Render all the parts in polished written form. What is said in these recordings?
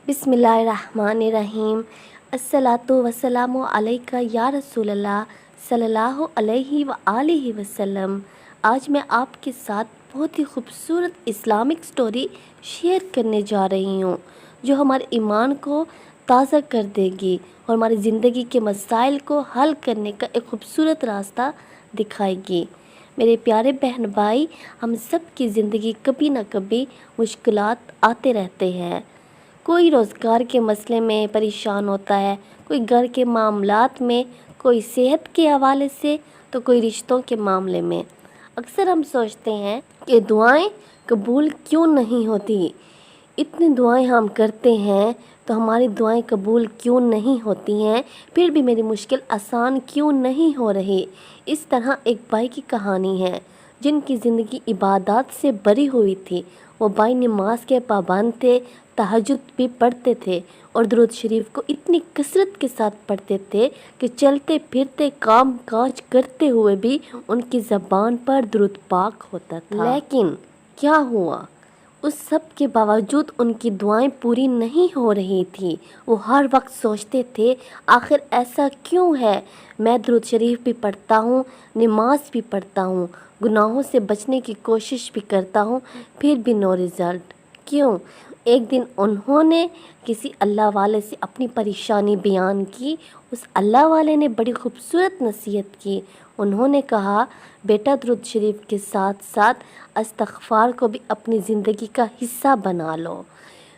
बिस्मिल्लाहिर्रहमानिर्रहीम। अस्सलातु वस्सलामु अलैका या रसूल अल्लाह सल्लल्लाहु अलैहि व आलिहि वसल्लम। आज मैं आपके साथ बहुत ही खूबसूरत इस्लामिक स्टोरी शेयर करने जा रही हूँ जो हमारे ईमान को ताज़ा कर देगी और हमारी ज़िंदगी के मसाइल को हल करने का एक खूबसूरत रास्ता दिखाएगी। मेरे प्यारे बहन भाई, हम सब की ज़िंदगी कभी ना कभी मुश्किलात आते रहते हैं। कोई रोज़गार के मसले में परेशान होता है, कोई घर के मामलात में, कोई सेहत के हवाले से, तो कोई रिश्तों के मामले में। अक्सर हम सोचते हैं कि दुआएं कबूल क्यों नहीं होती। इतनी दुआएं हम करते हैं तो हमारी दुआएं कबूल क्यों नहीं होती हैं, फिर भी मेरी मुश्किल आसान क्यों नहीं हो रही। इस तरह एक भाई की कहानी है जिनकी ज़िंदगी इबादत से भरी हुई थी। वो भाई नमाज के पाबंद थे, तहज्जुद भी पढ़ते थे और दुरूद शरीफ को इतनी कसरत के साथ पढ़ते थे कि चलते फिरते काम काज करते हुए भी उनकी ज़बान पर दुरूद पाक होता था। लेकिन क्या हुआ, उस सब के बावजूद उनकी दुआएं पूरी नहीं हो रही थी। वो हर वक्त सोचते थे आखिर ऐसा क्यों है। मैं दुरूद शरीफ भी पढ़ता हूँ, नमाज भी पढ़ता हूँ, गुनाहों से बचने की कोशिश भी करता हूँ, फिर भी नो रिज़ल्ट क्यों। एक दिन उन्होंने किसी अल्लाह वाले से अपनी परेशानी बयान की। उस अल्लाह वाले ने बड़ी खूबसूरत नसीहत की। उन्होंने कहा, बेटा दुरूद शरीफ के साथ साथ इस्तग़फ़ार को भी अपनी ज़िंदगी का हिस्सा बना लो।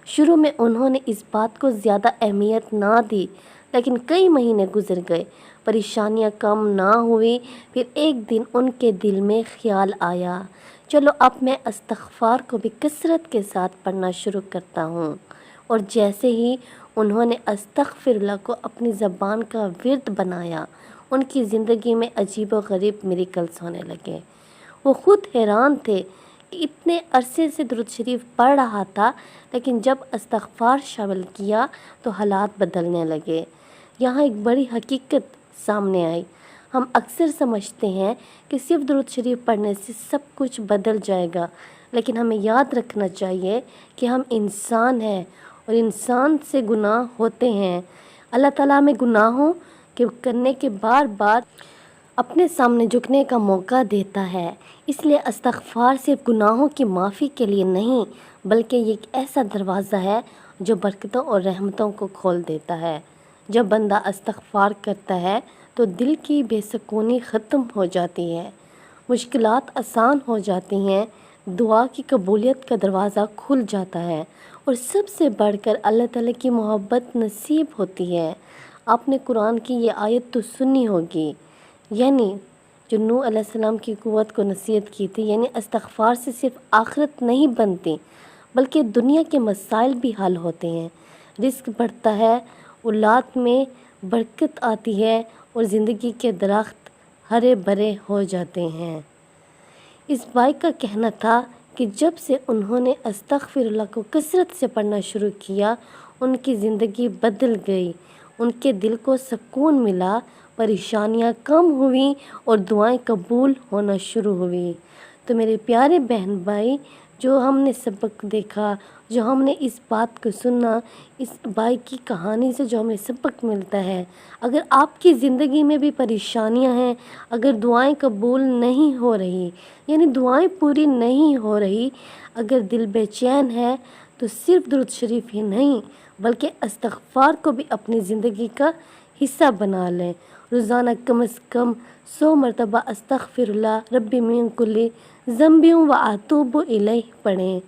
शुरू में उन्होंने इस बात को ज़्यादा अहमियत ना दी, लेकिन कई महीने गुजर गए, परेशानियां कम ना हुई। फिर एक दिन उनके दिल में ख्याल आया, चलो अब मैं इस्तग़फ़ार को भी कसरत के साथ पढ़ना शुरू करता हूँ। और जैसे ही उन्होंने अस्तग़फ़िरुल्लाह को अपनी ज़बान का विर्द बनाया, उनकी ज़िंदगी में अजीब व गरीब मिरेकल्स होने लगे। वो खुद हैरान थे कि इतने अरसे से दुरूद शरीफ पढ़ रहा था, लेकिन जब इस्तग़फ़ार शामिल किया तो हालात बदलने लगे। यहाँ एक बड़ी हकीकत सामने आई। हम अक्सर समझते हैं कि सिर्फ दुरूद शरीफ पढ़ने से सब कुछ बदल जाएगा, लेकिन हमें याद रखना चाहिए कि हम इंसान हैं और इंसान से गुनाह होते हैं। अल्लाह ताला हमें गुनाहों के करने के बार बार अपने सामने झुकने का मौका देता है। इसलिए इस्तग़फ़ार सिर्फ गुनाहों की माफ़ी के लिए नहीं, बल्कि ये एक ऐसा दरवाज़ा है जो बरकतों और रहमतों को खोल देता है। जब बंदा इस्तग़फ़ार करता है तो दिल की बेसुकूनी ख़त्म हो जाती है, मुश्किलात आसान हो जाती हैं, दुआ की कबूलियत का दरवाज़ा खुल जाता है और सबसे बढ़कर अल्लाह ताला की मोहब्बत नसीब होती है। आपने कुरान की ये आयत तो सुनी होगी, यानी जो नूह अलैहिस्सलाम की क़ुव्वत को नसीहत की थी, यानी इस्तग़फ़ार से सिर्फ आखिरत नहीं बनती बल्कि दुनिया के मसाइल भी हल होते हैं। रिज़्क़ बढ़ता है, औलाद में बरकत आती है और ज़िंदगी के दरख्त हरे भरे हो जाते हैं। इस भाई का कहना था कि जब से उन्होंने अस्तग़फ़िरुल्लाह को कसरत से पढ़ना शुरू किया, उनकी ज़िंदगी बदल गई, उनके दिल को सुकून मिला, परेशानियां कम हुई और दुआएं कबूल होना शुरू हुई। तो मेरे प्यारे बहन भाई, जो हमने सबक देखा, जो हमने इस बात को सुना, इस भाई की कहानी से जो हमें सबक मिलता है, अगर आपकी ज़िंदगी में भी परेशानियां हैं, अगर दुआएं कबूल नहीं हो रही, यानी दुआएं पूरी नहीं हो रही, अगर दिल बेचैन है, तो सिर्फ दुरूद शरीफ ही नहीं बल्कि इस्तग़फ़ार को भी अपनी ज़िंदगी का हिस्सा बना लें। रोज़ाना कम से कम 100 मरतबा अस्तग़फ़िरुल्लाह रब्बी मिन कुल्ली ज़ंबि व अतूबु इलैह पढ़ें।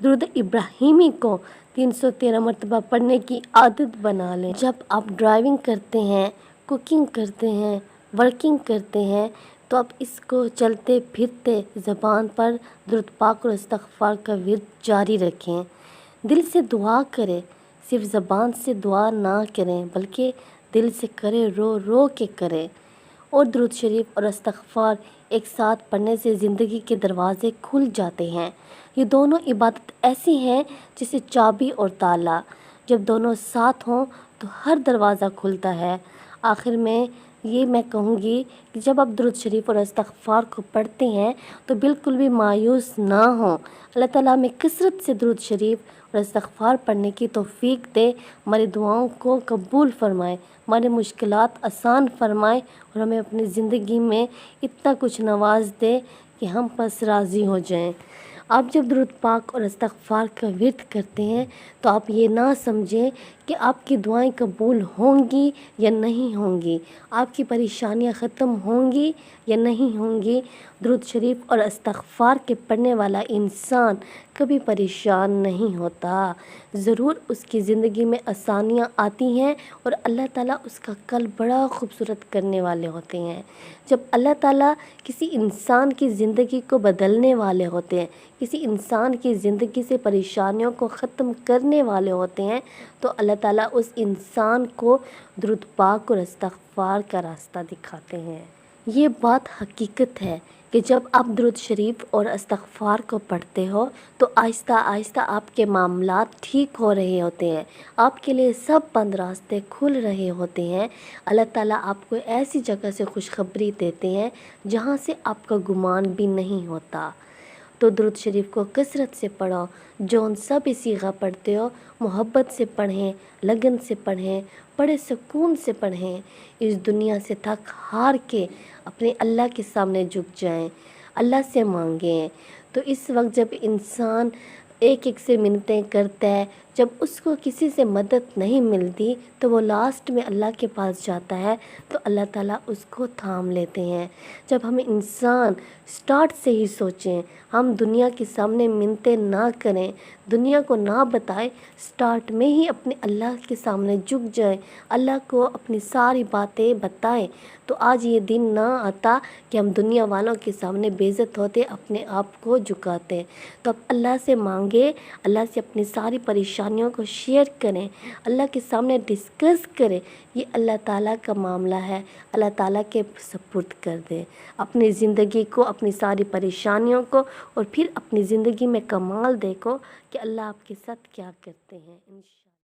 दुरूद इब्राहिमी को 313 मरतबा पढ़ने की आदत बना लें। जब आप ड्राइविंग करते हैं, कुकिंग करते हैं, वर्किंग करते हैं, तो आप इसको चलते फिरते ज़बान पर दुरूद पाक और इस्तग़फ़ार का विर्द जारी रखें। दिल से दुआ करें, सिर्फ ज़बान से दुआ ना करें बल्कि दिल से करें, रो रो के करें। और दुरूद शरीफ और इस्तग़फ़ार एक साथ पढ़ने से ज़िंदगी के दरवाज़े खुल जाते हैं। ये दोनों इबादत ऐसी हैं जैसे चाबी और ताला, जब दोनों साथ हों तो हर दरवाज़ा खुलता है। आखिर में یہ میں کہوں گی کہ جب آپ درود شریف اور استغفار کو پڑھتے ہیں تو بالکل بھی مایوس نہ ہوں۔ اللہ تعالیٰ ہمیں کثرت سے درود شریف اور استغفار پڑھنے کی توفیق دے، ہماری دعاؤں کو قبول فرمائے، ہمارے مشکلات آسان فرمائے اور ہمیں اپنی زندگی میں اتنا کچھ نواز دے کہ ہم بس راضی ہو جائیں۔ آپ جب درود پاک اور استغفار کا ورد کرتے ہیں تو آپ یہ نہ سمجھیں کہ آپ کی دعائیں قبول ہوں گی یا نہیں ہوں گی، آپ کی پریشانیاں ختم ہوں گی یا نہیں ہوں گی۔ درود شریف اور استغفار کے پڑھنے والا انسان کبھی پریشان نہیں ہوتا، ضرور اس کی زندگی میں آسانیاں آتی ہیں اور اللہ تعالیٰ اس کا کل بڑا خوبصورت کرنے والے ہوتے ہیں۔ جب اللہ تعالیٰ کسی انسان کی زندگی کو بدلنے والے ہوتے ہیں، کسی انسان کی زندگی سے پریشانیوں کو ختم کرنے والے ہوتے ہیں تو اللہ تعالیٰ اس انسان کو درود پاک اور استغفار کا راستہ دکھاتے ہیں۔ یہ بات حقیقت ہے کہ جب آپ درود شریف اور استغفار کو پڑھتے ہو تو آہستہ آہستہ آپ کے معاملات ٹھیک ہو رہے ہوتے ہیں، آپ کے لیے سب بند راستے کھل رہے ہوتے ہیں۔ اللہ تعالیٰ آپ کو ایسی جگہ سے خوشخبری دیتے ہیں جہاں سے آپ کا گمان بھی نہیں ہوتا۔ تو درود شریف کو کثرت سے پڑھو، جون سا بھی صیغہ پڑھتے ہو محبت سے پڑھیں، لگن سے پڑھیں، بڑے سکون سے پڑھیں، اس دنیا سے تھک ہار کے اپنے اللہ کے سامنے جھک جائیں، اللہ سے مانگیں۔ تو اس وقت جب انسان ایک ایک سے منتیں کرتا ہے، جب اس کو کسی سے مدد نہیں ملتی تو وہ لاسٹ میں اللہ کے پاس جاتا ہے تو اللہ تعالیٰ اس کو تھام لیتے ہیں۔ جب ہم انسان سٹارٹ سے ہی سوچیں، ہم دنیا کے سامنے منتیں نہ کریں، دنیا کو نہ بتائیں، سٹارٹ میں ہی اپنے اللہ کے سامنے جھک جائیں، اللہ کو اپنی ساری باتیں بتائیں، تو آج یہ دن نہ آتا کہ ہم دنیا والوں کے سامنے بے عزت ہوتے، اپنے آپ کو جھکاتے۔ تو اب اللہ سے مانگے، اللہ سے اپنی ساری پریشانیوں کو شیئر کریں، اللہ کے سامنے ڈسکس کریں، یہ اللہ تعالیٰ کا معاملہ ہے، اللہ تعالیٰ کے سپرد کر دیں اپنی زندگی کو، اپنی ساری پریشانیوں کو، اور پھر اپنی زندگی میں کمال دیکھو کہ اللہ آپ کے ساتھ کیا کرتے ہیں۔